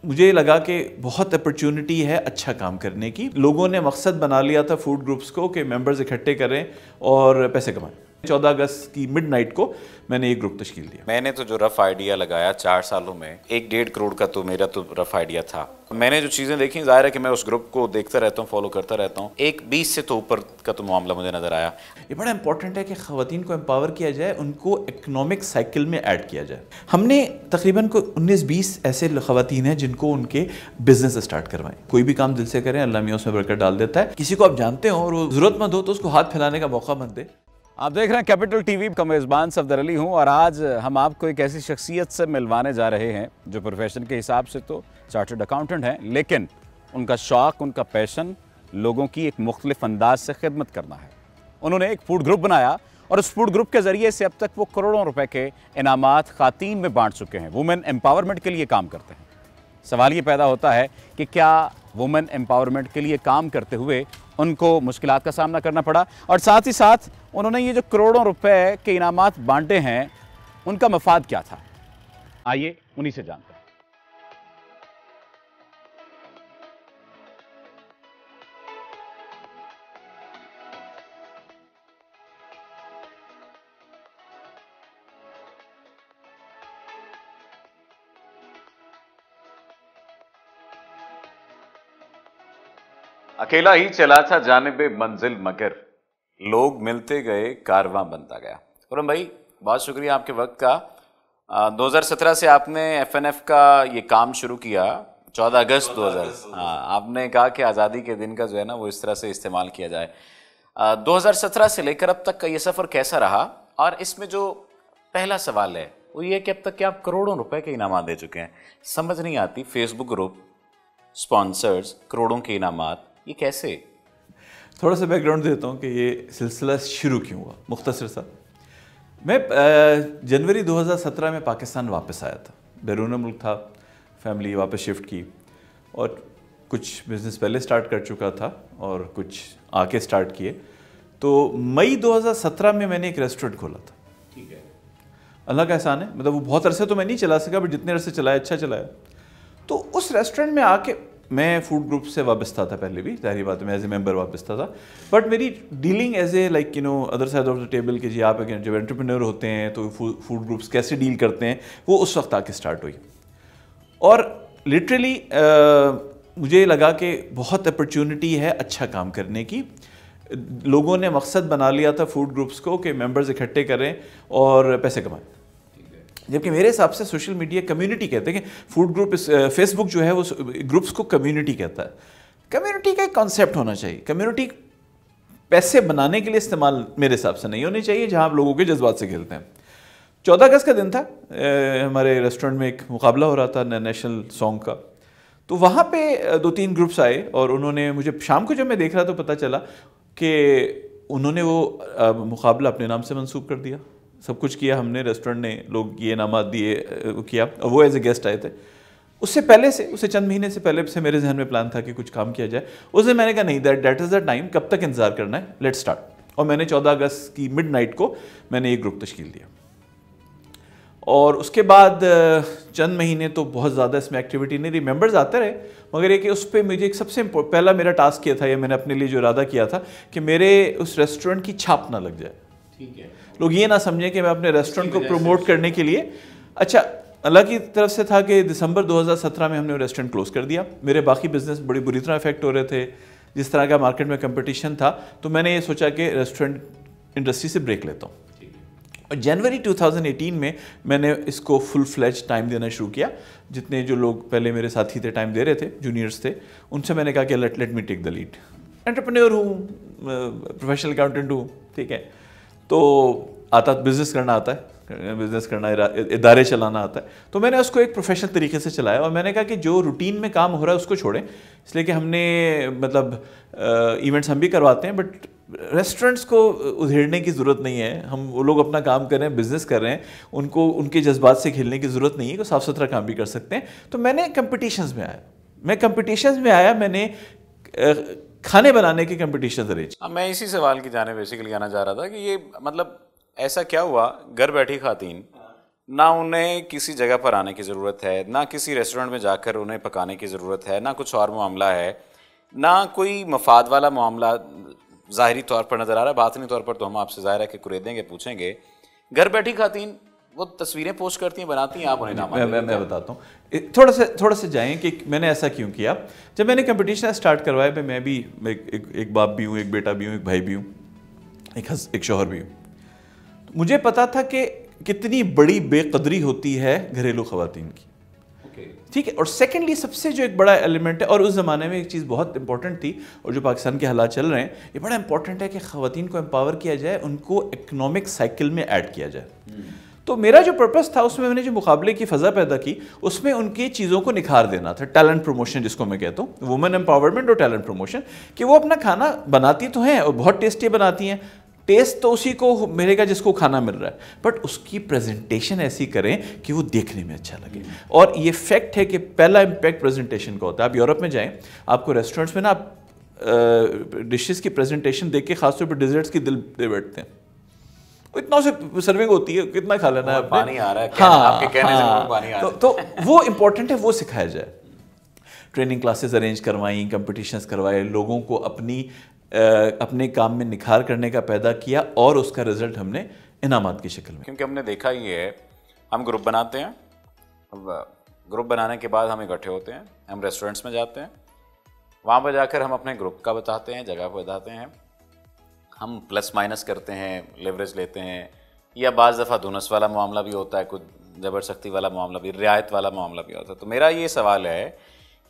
مجھے لگا کہ بہت اپرچونٹی ہے اچھا کام کرنے کی. لوگوں نے مقصد بنا لیا تھا فوڈ گروپس کو کہ ممبرز اکٹھے کریں اور پیسے کمائیں. 14 اگست کی مڈ نائٹ کو میں نے ایک گروپ تشکیل دیا. میں نے تو جو رف آئیڈیا لگایا 4 سالوں میں 1-1.5 کروڑ کا تو میرا تو رف آئیڈیا تھا. میں نے جو چیزیں دیکھی ظاہر ہے کہ میں اس گروپ کو دیکھتا رہتا ہوں, فالو کرتا رہتا ہوں. 20 سے تو اوپر کا تو معاملہ مجھے نظر آیا. یہ بڑا امپورٹنٹ ہے کہ خواتین کو امپاور کیا جائے, ان کو اکنامک سائیکل میں ایڈ کیا جائے. ہم نے تقریباً 19-20 ایسے خواتین ہیں جن کو ان کے بزنس اسٹارٹ کروائیں. کوئی بھی کام دل سے کریں, اللہ میاں اس میں برکت ڈال دیتا ہے. کسی کو آپ جانتے ہو اور وہ ضرورت مند ہو تو اس کو ہاتھ پھیلانے کا موقع مت دے. آپ دیکھ رہے ہیں کیپٹل ٹی وی کا میزبان صفدر علی ہوں, اور آج ہم آپ کو ایک ایسی شخصیت سے ملوانے جا رہے ہیں جو پروفیشن کے حساب سے تو چارٹرڈ اکاؤنٹنٹ ہیں, لیکن ان کا شوق, ان کا پیشن لوگوں کی ایک مختلف انداز سے خدمت کرنا ہے. انہوں نے ایک فوڈ گروپ بنایا اور اس فوڈ گروپ کے ذریعے سے اب تک وہ کروڑوں روپے کے انعامات خواتین میں بانٹ چکے ہیں. وومن امپاورمنٹ کے لیے کام کرتے ہیں. سوال یہ پیدا ہوتا ہے کہ کیا وومن امپاورمنٹ کے لیے کام کرتے ہوئے ان کو مشکلات کا سامنا کرنا پڑا, اور ساتھ ہی ساتھ انہوں نے یہ جو کروڑوں روپے کے انعامات بانٹے ہیں ان کا مفاد کیا تھا. آئیے انہی سے جانتے ہیں. اکیلا ہی چلا تھا جانب منزل مگر لوگ ملتے گئے کارواں بنتا گیا. خرم بھائی بہت شکریہ آپ کے وقت کا. 2017 سے آپ نے ایف این ایف کا یہ کام شروع کیا. 14 اگست 2000 آپ نے کہا کہ آزادی کے دن کا جو ہے نا وہ اس طرح سے استعمال کیا جائے. 2017 سے لے کر اب تک کا یہ سفر کیسا رہا, اور اس میں جو پہلا سوال ہے وہ یہ کہ اب تک کہ آپ کروڑوں روپے کے انعامات دے چکے ہیں. سمجھ نہیں آتی, فیس بک گروپ, سپانسرز, کروڑوں کے انعامات, یہ کیسے؟ تھوڑا سا بیک گراؤنڈ دیتا ہوں کہ یہ سلسلہ شروع کیوں ہوا, مختصر سا. میں جنوری 2017 میں پاکستان واپس آیا تھا. بیرون ملک تھا, فیملی واپس شفٹ کی, اور کچھ بزنس پہلے سٹارٹ کر چکا تھا اور کچھ آ کے سٹارٹ کیے. تو مئی 2017 میں نے ایک ریسٹورنٹ کھولا تھا. ٹھیک ہے, اللہ کا احسان ہے, مطلب وہ بہت عرصے تو میں نہیں چلا سکا, بٹ جتنے عرصے چلایا اچھا چلایا. تو اس ریسٹورنٹ میں آ کے میں فوڈ گروپ سے وابستہ تھا پہلے بھی, ظاہری بات ہے میں ایز اے ممبر وابستہ تھا, بٹ میری dealing as a like other side of the table کہ جی آپ جب انٹرپرینور ہوتے ہیں تو فوڈ گروپس کیسے ڈیل کرتے ہیں, وہ اس وقت آ کے اسٹارٹ ہوئی. اور لٹرلی مجھے لگا کہ بہت اپرچونٹی ہے اچھا کام کرنے کی. لوگوں نے مقصد بنا لیا تھا فوڈ گروپس کو کہ ممبرز اکٹھے کریں اور پیسے کمائیں. جبکہ میرے حساب سے سوشل میڈیا کمیونٹی کہتے ہیں کہ فوڈ گروپ, فیس بک جو ہے وہ گروپس کو کمیونٹی کہتا ہے. کمیونٹی کا ایک کانسیپٹ ہونا چاہیے. کمیونٹی پیسے بنانے کے لیے استعمال میرے حساب سے نہیں ہونی چاہیے, جہاں آپ لوگوں کے جذبات سے کھیلتے ہیں. 14 اگست کا دن تھا, ہمارے ریسٹورنٹ میں ایک مقابلہ ہو رہا تھا نیشنل سانگ کا. تو وہاں پہ 2-3 گروپس آئے اور انہوں نے مجھے شام کو جب میں دیکھ رہا تو پتہ چلا کہ انہوں نے وہ مقابلہ اپنے نام سے منسوب کر دیا. سب کچھ کیا ہم نے, ریسٹورنٹ نے, لوگ یہ انعامات دیے, کیا, وہ ایز اے گیسٹ آئے تھے. اس سے پہلے سے چند مہینے سے پہلے سے میرے ذہن میں پلان تھا کہ کچھ کام کیا جائے. اس دن میں نے کہا نہیں, دیٹ از دا ٹائم, کب تک انتظار کرنا ہے, لیٹ اسٹارٹ. اور میں نے 14 اگست کی مڈ نائٹ کو میں نے ایک گروپ تشکیل دیا. اور اس کے بعد چند مہینے تو بہت زیادہ اس میں ایکٹیویٹی نہیں رہی, ممبرز آتے رہے, مگر یہ کہ اس پہ مجھے ایک سب سے پہلا میرا ٹاسک کیا تھا, یا میں نے اپنے لیے جو ارادہ کیا تھا کہ میرے اس ریسٹورنٹ کی چھاپ نہ لگ جائے. ٹھیک ہے, لوگ یہ نہ سمجھیں کہ میں اپنے ریسٹورنٹ کو پروموٹ کرنے کے لیے. اچھا, اللہ کی طرف سے تھا کہ دسمبر 2017 میں ہم نے ریسٹورنٹ کلوز کر دیا. میرے باقی بزنس بڑی بری طرح افیکٹ ہو رہے تھے, جس طرح کا مارکیٹ میں کمپٹیشن تھا. تو میں نے یہ سوچا کہ ریسٹورنٹ انڈسٹری سے بریک لیتا ہوں. اور جنوری 2018 میں نے اس کو فل فلیج ٹائم دینا شروع کیا. جتنے جو لوگ پہلے میرے ساتھی تھے, ٹائم دے رہے تھے, جونیئرس تھے, ان سے میں نے کہا کہ let me take the lead. Entrepreneur ہوں, پروفیشنل اکاؤنٹنٹ ہوں, ٹھیک ہے, تو آتا, بزنس کرنا آتا ہے, بزنس کرنا, ادارے چلانا آتا ہے. تو میں نے اس کو ایک پروفیشنل طریقے سے چلایا, اور میں نے کہا کہ جو روٹین میں کام ہو رہا ہے اس کو چھوڑیں, اس لیے کہ ہم نے مطلب ایونٹس ہم بھی کرواتے ہیں, بٹ ریسٹورنٹس کو ادھیڑنے کی ضرورت نہیں ہے. ہم وہ لوگ اپنا کام کر رہے ہیں, بزنس کر رہے ہیں, ان کو ان کے جذبات سے کھیلنے کی ضرورت نہیں ہے, کہ صاف ستھرا کام بھی کر سکتے ہیں. تو میں نے کمپٹیشنز میں آیا, میں نے کھانے بنانے کے کمپٹیشنز ارینج. میں اسی سوال کی جانب بیسیکلی آنا چاہ رہا تھا کہ یہ مطلب ایسا کیا ہوا, گھر بیٹھی خواتین ना उन्हें किसी जगह पर आने की ज़रूरत है, ना किसी रेस्टोरेंट में जाकर उन्हें पकाने की ज़रूरत है, ना कुछ और मामला है, ना कोई मफाद वाला मामला ज़ाहिरी तौर पर नज़र आ रहा है। बातनी तौर पर तो हम आपसे ज़ाहिर है कि कुरेदेंगे, पूछेंगे। घर बैठी खातीन वो तस्वीरें पोस्ट करती हैं, बनाती हैं, आप उन्हें नाम मैं बताता हूँ, थोड़ा सा जाएं कि मैंने ऐसा क्यों किया। जब मैंने कंपटीशन स्टार्ट करवाया, मैं भी एक बाप भी हूँ, एक बेटा भी हूँ, एक भाई भी हूँ, एक शौहर भी हूँ। तो मुझे पता था कि कितनी बड़ी बेकदरी होती है घरेलू ख़वातीन की, ठीक है। और सेकेंडली सबसे जो एक बड़ा एलिमेंट है, और उस ज़माने में एक चीज़ बहुत इंपॉर्टेंट थी, और जो पाकिस्तान के हालात चल रहे हैं, ये बड़ा इंपॉर्टेंट है कि ख़वातीन को एम्पावर किया जाए, उनको इकनॉमिक साइकिल में ऐड किया जाए। तो मेरा जो पर्पस था, उसमें मैंने जो मुकाबले की फ़ज़ा पैदा की, उसमें उनकी चीज़ों को निखार देना था। टैलेंट प्रमोशन जिसको मैं कहता हूँ, वुमेन एम्पावरमेंट और टैलेंट प्रमोशन, कि वो अपना खाना बनाती तो हैं और बहुत टेस्टी बनाती हैं, टेस्ट तो उसी को मिलेगा जिसको खाना मिल रहा है, बट उसकी प्रेजेंटेशन ऐसी करें कि वो देखने में अच्छा लगे। और ये फैक्ट है कि पहला इम्पैक्ट प्रेजेंटेशन का होता है। आप यूरोप में जाएं, आपको रेस्टोरेंट्स में ना डिशेस की प्रेजेंटेशन देख के खासतौर पर डिजर्ट्स की दिल दे बैठते हैं। इतना से सर्विंग होती है, कितना खा लेना है, पानी आ रहा है, हाँ, आपके कहने से पानी आ रहा है। तो वो इम्पोर्टेंट है, वो सिखाया जाए। ट्रेनिंग क्लासेस अरेंज करवाई, कंपटीशंस करवाए, लोगों को अपने काम में निखार करने का पैदा किया, और उसका रिजल्ट हमने इनामात की शक्ल में। क्योंकि हमने देखा ही है, हम ग्रुप बनाते हैं, ग्रुप बनाने के बाद हम इकट्ठे होते हैं, हम रेस्टोरेंट्स में जाते हैं, वहाँ पर जाकर हम अपने ग्रुप का बताते हैं, जगह को बताते हैं, हम प्लस माइनस करते हैं, लेवरेज लेते हैं, या बाज़ दफ़ा धुनस वाला मामला भी होता है, कुछ ज़बरदस्ती वाला मामला भी, रियायत वाला मामला भी होता है। तो मेरा ये सवाल है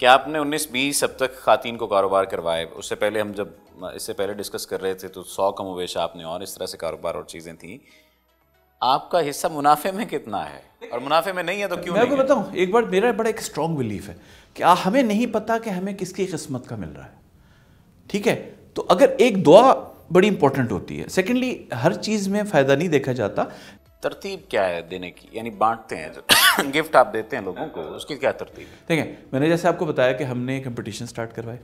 कि आपने 19-20 अब तक खातीन को कारोबार करवाए, उससे पहले हम जब इससे पहले डिस्कस कर रहे थे तो 100 कमोवेश आपने और इस तरह से कारोबार और चीज़ें थी। आपका हिस्सा मुनाफे में कितना है, और मुनाफे में नहीं है तो क्यों? मैं आपको बताऊं, एक बार मेरा बड़ा एक स्ट्रॉन्ग बिलीफ है कि हमें नहीं पता कि हमें किसकी किस्मत का मिल रहा है, ठीक है। तो अगर एक दुआ बड़ी इंपॉर्टेंट होती है। सेकेंडली, हर चीज़ में फ़ायदा नहीं देखा जाता। तरतीब क्या है देने की, यानी बांटते हैं गिफ्ट आप देते हैं लोगों को, उसकी क्या तरतीब है? देखिए, मैंने जैसे आपको बताया कि हमने कंपटीशन स्टार्ट करवाए,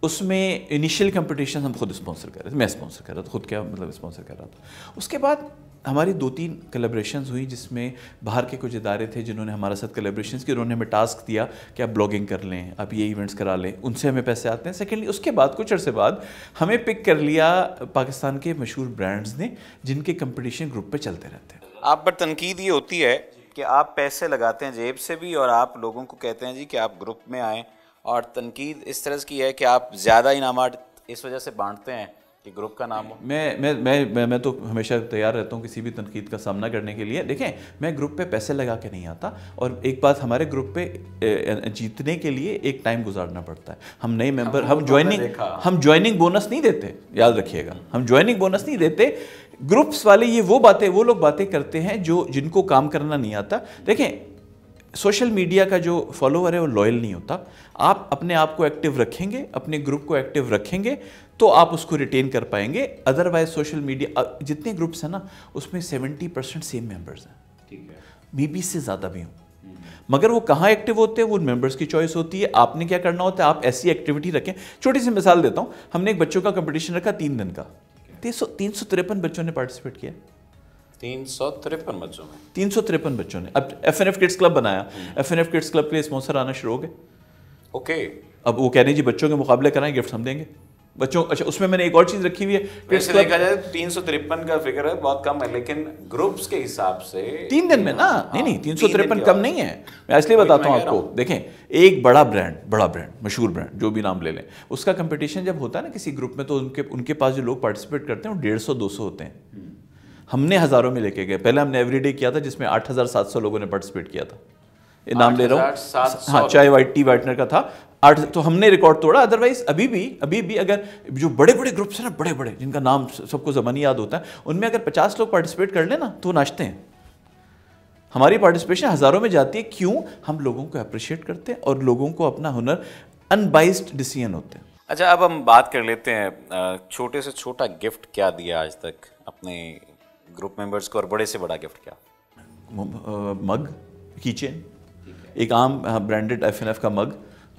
उसमें इनिशियल कंपटीशन हम खुद स्पॉन्सर कर रहे थे, मैं स्पॉन्सर कर रहा था, खुद क्या मतलब स्पॉन्सर कर रहा था। उसके बाद हमारी 2-3 कोलैबोरेशंस हुई, जिसमें बाहर के कुछ इदारे थे जिन्होंने हमारे साथ कोलैबोरेशंस की, उन्होंने हमें टास्क दिया कि आप ब्लॉगिंग कर लें, आप ये इवेंट्स करा लें, उनसे हमें पैसे आते हैं। सेकेंडली, उसके बाद कुछ अरसे बाद हमें पिक कर लिया पाकिस्तान के मशहूर ब्रांड्स ने, जिनके कंपटीशन ग्रुप पे चलते रहते हैं। आप पर तनकीद ये होती है कि आप पैसे लगाते हैं जेब से भी, और आप लोगों को कहते हैं जी कि आप ग्रुप में आएँ, और तनकीद इस तरह की है कि आप ज़्यादा इनामात इस वजह से बांटते हैं कि ग्रुप का नाम हो। मैं तो हमेशा तैयार रहता हूँ किसी भी तनकीद का सामना करने के लिए। देखें, मैं ग्रुप पे पैसे लगा के नहीं आता, और एक बात, हमारे ग्रुप पे जीतने के लिए एक टाइम गुजारना पड़ता है। हम नए मेंबर, हम ज्वाइनिंग बोनस नहीं देते, याद रखिएगा, हम ज्वाइनिंग बोनस नहीं देते। ग्रुप्स वाले वो लोग बातें करते हैं जिनको काम करना नहीं आता। देखें, सोशल मीडिया का जो फॉलोवर है वो लॉयल नहीं होता। आप अपने आप को एक्टिव रखेंगे, अपने ग्रुप को एक्टिव रखेंगे, तो आप उसको रिटेन कर पाएंगे। अदरवाइज सोशल मीडिया जितने ग्रुप्स हैं ना, उसमें 70% सेम मेंबर्स हैं, ठीक है, बीबी से ज़्यादा भी हूँ, मगर वो कहाँ एक्टिव होते हैं वो मेंबर्स की चॉइस होती है। आपने क्या करना होता है, आप ऐसी एक्टिविटी रखें। छोटी सी मिसाल देता हूँ, हमने एक बच्चों का कंपटीशन रखा 3 दिन का, 353 बच्चों ने पार्टिसिपेट किया। 353 बच्चों में 353 बच्चों ने। अब FNF किड्स क्लब बनाया, FNF किड्स क्लब के लिए स्पॉन्सर आना शुरू हो गए। ओके, अब वो कह रहे हैं जी बच्चों के मुकाबले कराएं, गिफ्ट हम देंगे बच्चों। अच्छा, उसमें मैंने एक और चीज़ रखी हुई है, वैसे देखा जाए 353 का फिगर है, बहुत कम है, लेकिन ग्रुप्स के हिसाब से 3 दिन में ना, नहीं 353 कम नहीं है। मैं इसलिए बताता हूँ आपको। देखें, एक बड़ा ब्रांड, मशहूर ब्रांड, जो भी नाम ले लें, उसका कंपटीशन जब होता है ना किसी ग्रुप में, तो उनके पास जो लोग पार्टिसिपेट करते हैं वो 150-200 होते हैं। हमने हज़ारों में लेके गए। पहले हमने एवरीडे किया था, जिसमें 8700 लोगों ने पार्टिसिपेट किया था। ये नाम ले रहा हूँ, हाँ, चाय टी वाइटनर का था 8, तो हमने रिकॉर्ड तोड़ा। अदरवाइज अभी भी अगर जो बड़े बड़े ग्रुप्स हैं ना, बड़े जिनका नाम सबको ज़बानी याद होता है, उनमें अगर 50 लोग पार्टिसिपेट कर लें ना, तो नाचते हैं। हमारी पार्टिसिपेशन हज़ारों में जाती है। क्यों? हम लोगों को अप्रिशिएट करते हैं और लोगों को अपना हुनर अनबाइस्ड डिसीजन होते हैं। अच्छा, अब हम बात कर लेते हैं, छोटे से छोटा गिफ्ट क्या दिया आज तक अपने ग्रुप मेंबर्स को, और बड़े से बड़ा गिफ्ट क्या? मग, कीचेन, एक आम ब्रांडेड FNF का मग,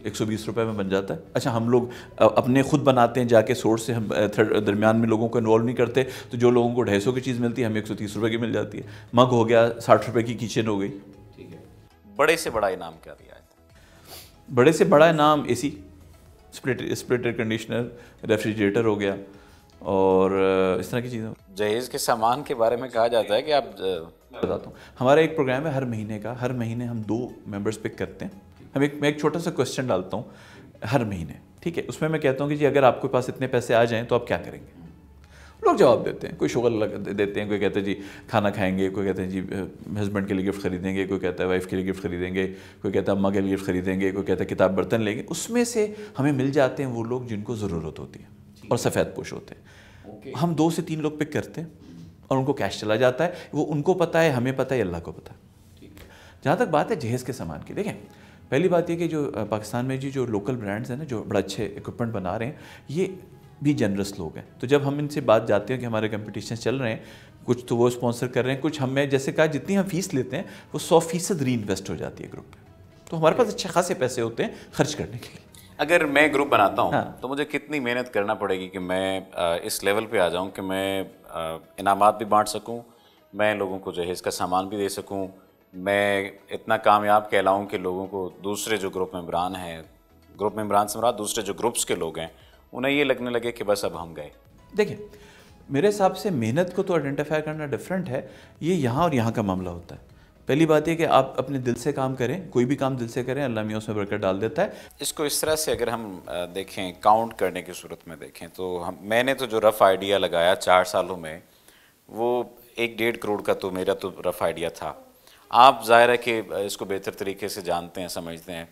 120 रुपए में बन जाता है। अच्छा, हम लोग अपने खुद बनाते हैं जाके सोर्स से, हम दरमियान में लोगों को इन्वॉल्व नहीं करते, तो जो लोगों को 250 की चीज़ मिलती है हमें 130 रुपए की मिल जाती है। मग हो गया 60 रुपए की किचन हो गई। ठीक है। बड़े से बड़ा इनाम क्या दिया है? बड़े से बड़ा इनाम AC, split air conditioner, refrigerator हो गया और इस तरह की चीज़ें। जहेज़ के सामान के बारे में कहा जाता है कि आप बताता हूँ, हमारा एक प्रोग्राम है हर महीने का, हर महीने हम 2 मेंबर्स पिक करते हैं। मैं एक छोटा सा क्वेश्चन डालता हूँ हर महीने, ठीक है, उसमें मैं कहता हूँ कि जी अगर आपके पास इतने पैसे आ जाएं तो आप क्या करेंगे। लोग जवाब देते हैं, कोई शुगल देते हैं, कोई कहते हैं जी खाना खाएंगे, कोई कहते हैं जी हस्बैंड के लिए गिफ्ट खरीदेंगे, कोई कहता है वाइफ के लिए गिफ्ट खरीदेंगे, कोई कहता है अम्मा के लिए गिफ्ट खरीदेंगे, कोई कहता है किताब बर्तन लेंगे। उसमें से हमें मिल जाते हैं वो लोग जिनको ज़रूरत होती है और सफ़ेद पोश होते हैं। हम 2 से 3 लोग पिक करते हैं और उनको कैश चला जाता है। वो उनको पता है, हमें पता है, अल्लाह को पता है। जहाँ तक बात है जहेज़ के सामान की, देखें पहली बात ये कि जो पाकिस्तान में जी जो लोकल ब्रांड्स हैं ना, जो बड़ा अच्छे इक्विपमेंट बना रहे हैं, ये भी जनरस लोग हैं। तो जब हम इनसे बात जाते हैं कि हमारे कंपटीशन चल रहे हैं, कुछ तो वो स्पॉन्सर कर रहे हैं, कुछ हमें जैसे कहा जितनी हम फीस लेते हैं वो 100% री इन्वेस्ट हो जाती है ग्रुप में। तो हमारे पास अच्छे खासे पैसे होते हैं खर्च करने के लिए। अगर मैं ग्रुप बनाता हूँ हाँ। तो मुझे कितनी मेहनत करना पड़ेगी कि मैं इस लेवल पे आ जाऊँ कि मैं इनामात भी बांट सकूँ, मैं लोगों को जहेज़ का सामान भी दे सकूँ, मैं इतना कामयाब कहलाऊँ कि लोगों को दूसरे जो ग्रुप मेंबरान हैं, ग्रुप मेंबरान से मुराद दूसरे जो ग्रुप्स के लोग हैं, उन्हें ये लगने लगे कि बस अब हम गए। देखिए मेरे हिसाब से मेहनत को तो आइडेंटिफाई करना डिफरेंट है, ये यहाँ और यहाँ का मामला होता है। पहली बात ये कि आप अपने दिल से काम करें, कोई भी काम दिल से करें, अल्लाह मियां उसमें बरकत डाल देता है। इसको इस तरह से अगर हम देखें, काउंट करने की सूरत में देखें तो मैंने तो जो रफ़ आइडिया लगाया 4 सालों में, वो 1-1.5 करोड़ का तो मेरा तो रफ़ आइडिया था। आप ज़ाहिर है कि इसको बेहतर तरीके से जानते हैं, समझते हैं,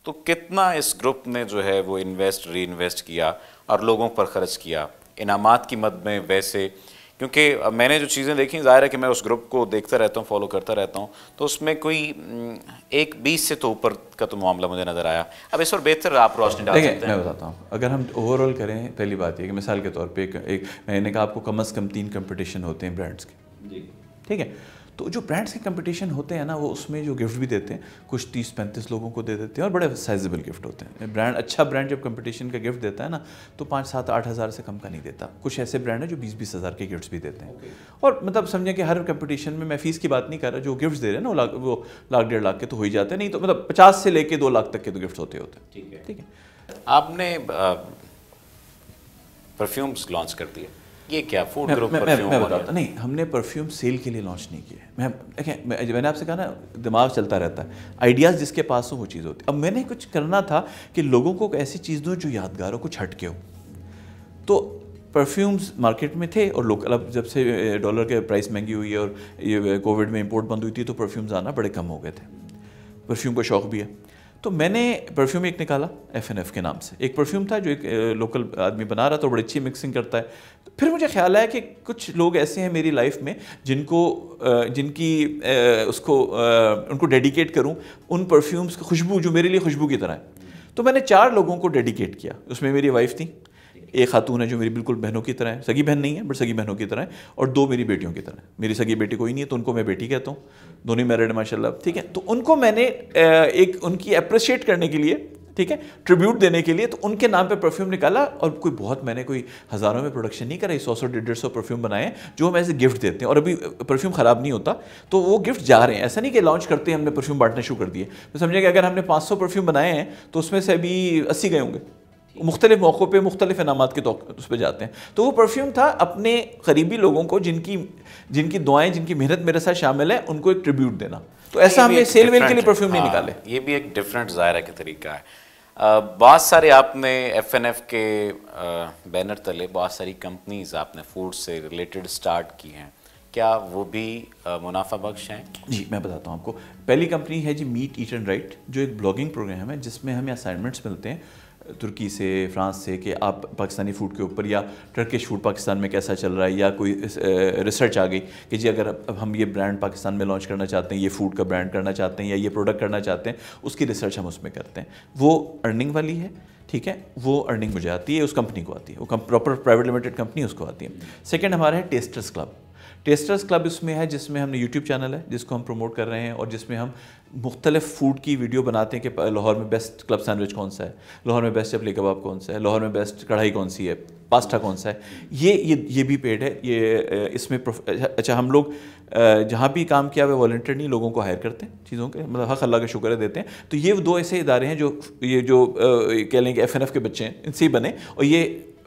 तो कितना इस ग्रुप ने जो है वो री इन्वेस्ट किया और लोगों पर ख़र्च किया इनामात की मद में? वैसे क्योंकि मैंने जो चीज़ें देखी, ज़ाहिर है कि मैं उस ग्रुप को देखता रहता हूँ, फॉलो करता रहता हूँ, तो उसमें कोई 1-20 से तो ऊपर का तो मामला मुझे नज़र आया। अब इस पर बेहतर आप रोशनी डाल सकते हैं। मैं बताता हूँ, अगर हम ओवरऑल करें, पहली बात ये कि मिसाल के तौर पे एक मैंने कहा आपको कम से कम 3 कंपटीशन होते हैं ब्रांड्स के, ठीक है। तो जो ब्रांड्स के कंपटीशन होते हैं ना, वो उसमें जो गिफ्ट भी देते हैं कुछ 30-35 लोगों को दे देते हैं और बड़े साइजेबल गिफ्ट होते हैं। अच्छा ब्रांड जब कंपटीशन का गिफ्ट देता है ना, तो 5-7-8 हज़ार से कम का नहीं देता। कुछ ऐसे ब्रांड हैं जो 20-20 हज़ार के गिफ्ट्स भी देते हैं। और मतलब समझें कि हर कंपटीशन में, मैं फ़ीस की बात नहीं कर रहा, जो गिफ्ट्स दे रहे हैं ना वो लाख 1.5 लाख के तो हो ही जाते हैं, नहीं तो मतलब 50 से लेके 2 लाख तक के तो गिफ्ट होते हैं। ठीक है। आपने परफ्यूम्स लॉन्च कर दिए, ये क्या फूड ग्रुप परफ्यूम? मैं बताता नहीं, हमने परफ्यूम सेल के लिए लॉन्च नहीं किए। मैंने आपसे कहा ना, दिमाग चलता रहता है, आइडियाज़ जिसके पास हो वो चीज़ होती है। अब मैंने कुछ करना था कि लोगों को ऐसी चीज़ दो जो यादगार हो, कुछ हटके हो। तो परफ्यूम्स मार्केट में थे और लोकल, अब जब से डॉलर के प्राइस महंगी हुई है और ये कोविड में इंपोर्ट बंद हुई थी, तो परफ्यूम्स आना बड़े कम हो गए थे। परफ्यूम का शौक़ भी है, तो मैंने परफ्यूम एक निकाला FNF के नाम से। एक परफ्यूम था जो एक लोकल आदमी बना रहा था, बड़ी अच्छी मिक्सिंग करता है। तो फिर मुझे ख्याल आया कि कुछ लोग ऐसे हैं मेरी लाइफ में उनको डेडिकेट करूं उन परफ्यूम्स की खुशबू जो मेरे लिए खुशबू की तरह है। तो मैंने 4 लोगों को डेडिकेट किया। उसमें मेरी वाइफ थी, एक खातून है जो मेरी बिल्कुल बहनों की तरह है, सगी बहन नहीं है बट सगी बहनों की तरह है, और 2 मेरी बेटियों की तरह है। मेरी सगी बेटी कोई नहीं है तो उनको मैं बेटी कहता हूँ, दोनों मैरिड माशाल्लाह, ठीक है। तो उनको मैंने एक उनकी अप्रिशिएट करने के लिए, ठीक है, ट्रिब्यूट देने के लिए, तो उनके नाम पे परफ्यूम निकाला। और मैंने कोई हज़ारों में प्रोडक्शन नहीं करा, 100-150 परफ्यूम बनाए जो हम ऐसे गिफ्ट देते हैं। और अभी परफ्यूम ख़राब नहीं होता, तो वो गिफ्ट जा रहे हैं। ऐसा नहीं कि लॉन्च करते हैं हमने परफ्यूम बांटने शुरू कर दिए। तो समझे कि अगर हमने 500 परफ्यूम बनाए हैं तो उसमें से अभी 80 गए होंगे, मुख्तलिफ मौक़ों पे मुख्तलिफ इनामात के उस पर जाते हैं। तो वो परफ्यूम था अपने करीबी लोगों को जिनकी दुआएं, जिनकी मेहनत मेरे साथ शामिल है, उनको एक ट्रिब्यूट देना। तो ऐसा हमने सेल वेल के लिए परफ्यूम नहीं निकाले। ये भी एक डिफरेंट ज़ाहिर का तरीका है। बहुत सारे आपने FNF के बैनर तले बहुत सारी कंपनीज आपने फूड से रिलेटेड स्टार्ट की हैं, क्या वो भी मुनाफा बख्श हैं? जी मैं बताता हूँ आपको। पहली कंपनी है जी मीट ईट एंड राइट, जो एक ब्लॉगिंग प्रोग्राम है जिसमें हमें असाइनमेंट्स मिलते हैं तुर्की से, फ्रांस से, कि आप पाकिस्तानी फ़ूड के ऊपर या टर्किश फूड पाकिस्तान में कैसा चल रहा है, या कोई रिसर्च आ गई कि जी अगर अब हम ये ब्रांड पाकिस्तान में लॉन्च करना चाहते हैं, ये फूड का ब्रांड करना चाहते हैं, या ये प्रोडक्ट करना चाहते हैं, उसकी रिसर्च हम उसमें करते हैं। वो अर्निंग वाली है, ठीक है, वो अर्निंग मुझे आती है, उस कंपनी को आती है, वो प्रॉपर प्राइवेट लिमिटेड कंपनी उसको आती है। सेकेंड हमारा है टेस्टर्स क्लब। टेस्टर्स क्लब इसमें है, जिसमें हमने यूट्यूब चैनल है जिसको हम प्रमोट कर रहे हैं, और जिसमें हम मुख्तलिफ फूड की वीडियो बनाते हैं कि लाहौर में बेस्ट क्लब सैंडविच कौन सा है, लाहौर में बेस्ट चपली कबाब कौन सा है, लाहौर में बेस्ट कढ़ाई कौन सी है, पास्ता कौन सा है। ये भी पेड है। ये इसमें अच्छा, हम लोग जहाँ भी काम किया हुआ वॉलंटियर नहीं, लोगों को हायर करते हैं चीज़ों के, मतलब हक़ अल्लाह का शुक्र है देते हैं। तो ये 2 ऐसे इदारे हैं जो कह लें कि FNF के बच्चे हैं, इनसे ही बने, और ये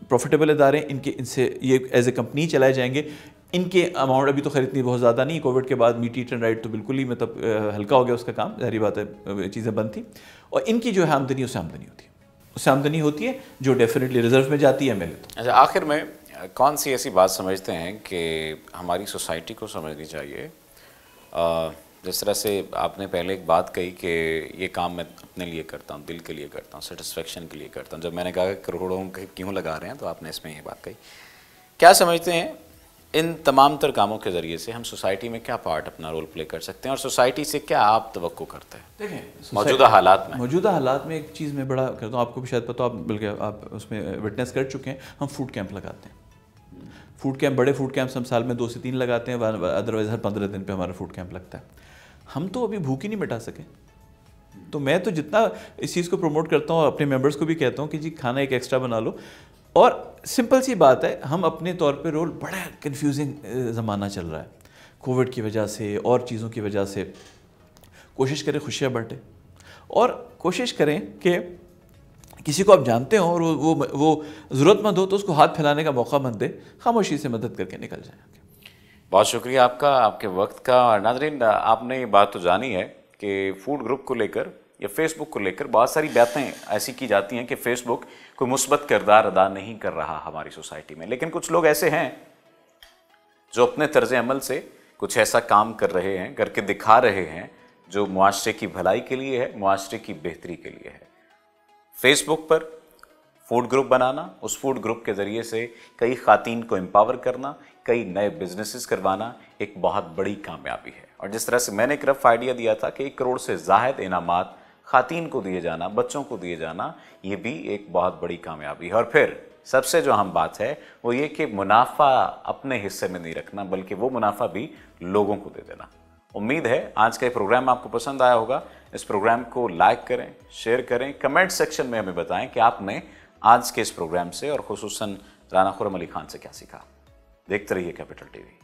प्रॉफिटेबल इदारे हैं। इनसे ये एज ए कंपनी चलाए जाएंगे। इनके अमाउंट अभी तो खैर इतनी बहुत ज़्यादा नहीं, कोविड के बाद मीट ईट एंड राइट तो बिल्कुल ही मतलब हल्का हो गया उसका काम, ज़ाहिर बात है चीज़ें बंद थी। और इनकी जो है आमदनी, उससे आमदनी होती है जो डेफिनेटली रिजर्व में जाती है मेरे तो। अच्छा, आखिर में कौन सी ऐसी बात समझते हैं कि हमारी सोसाइटी को समझनी चाहिए? जिस तरह से आपने पहले एक बात कही कि ये काम मैं अपने लिए करता हूँ, दिल के लिए करता हूँ, सेटिस्फेक्शन के लिए करता हूँ। जब मैंने कहा कि करोड़ों क्यों लगा रहे हैं, तो आपने इसमें ये बात कही। क्या समझते हैं इन तमाम तर कामों के ज़रिए से हम सोसाइटी में क्या पार्ट अपना रोल प्ले कर सकते हैं, और सोसाइटी से क्या आप तवक्को करते हैं देखें मौजूदा हालात में? एक चीज़ मैं बड़ा करता हूँ, आपको भी शायद पता हो, आप बल्कि आप उसमें विटनेस कर चुके हैं। हम फूड कैंप लगाते हैं। फूड कैंप, बड़े फूड कैंप्स हम साल में 2 से 3 लगाते हैं, अदरवाइज़ हर 15 दिन पे हमारा फूड कैंप लगता है। हम तो अभी भूख ही नहीं मिटा सके। तो मैं तो जितना इस चीज़ को प्रमोट करता हूँ, अपने मेंबर्स को भी कहता हूँ कि जी खाना एक एक्स्ट्रा बना लो। और सिंपल सी बात है, हम अपने तौर पे रोल, बड़ा कंफ्यूजिंग ज़माना चल रहा है कोविड की वजह से और चीज़ों की वजह से। कोशिश करें खुशियाँ बांटें, और कोशिश करें कि किसी को आप जानते हो और वो ज़रूरतमंद हो तो उसको हाथ फैलाने का मौका मत दे, खामोशी से मदद करके निकल जाए। बहुत शुक्रिया आपका, आपके वक्त का। और नाज़रीन, आपने ये बात तो जानी है कि फूड ग्रुप को लेकर या फेसबुक को लेकर बहुत सारी बातें ऐसी की जाती हैं कि फेसबुक कोई मुस्बत किरदार अदा नहीं कर रहा हमारी सोसाइटी में। लेकिन कुछ लोग ऐसे हैं जो अपने तर्ज अमल से कुछ ऐसा काम कर रहे हैं, करके दिखा रहे हैं, जो मुआशरे की भलाई के लिए है, मुआशरे की बेहतरी के लिए है। फेसबुक पर फूड ग्रुप बनाना, उस फूड ग्रुप के ज़रिए से कई ख़ातीन को एम्पावर करना, कई नए बिजनेसेस करवाना एक बहुत बड़ी कामयाबी है। और जिस तरह से मैंने एक रफ आइडिया दिया था कि 1 करोड़ से ज़ायद इनामात ख़ातीन को दिए जाना, बच्चों को दिए जाना, ये भी एक बहुत बड़ी कामयाबी है। और फिर सबसे जो अहम बात है वो ये कि मुनाफा अपने हिस्से में नहीं रखना, बल्कि वो मुनाफा भी लोगों को दे देना। उम्मीद है आज का ये प्रोग्राम आपको पसंद आया होगा। इस प्रोग्राम को लाइक करें, शेयर करें, कमेंट सेक्शन में हमें बताएं कि आपने आज के इस प्रोग्राम से और खुसूसन राना खुर्रम अली खान से क्या सीखा। देखते रहिए कैपिटल टीवी।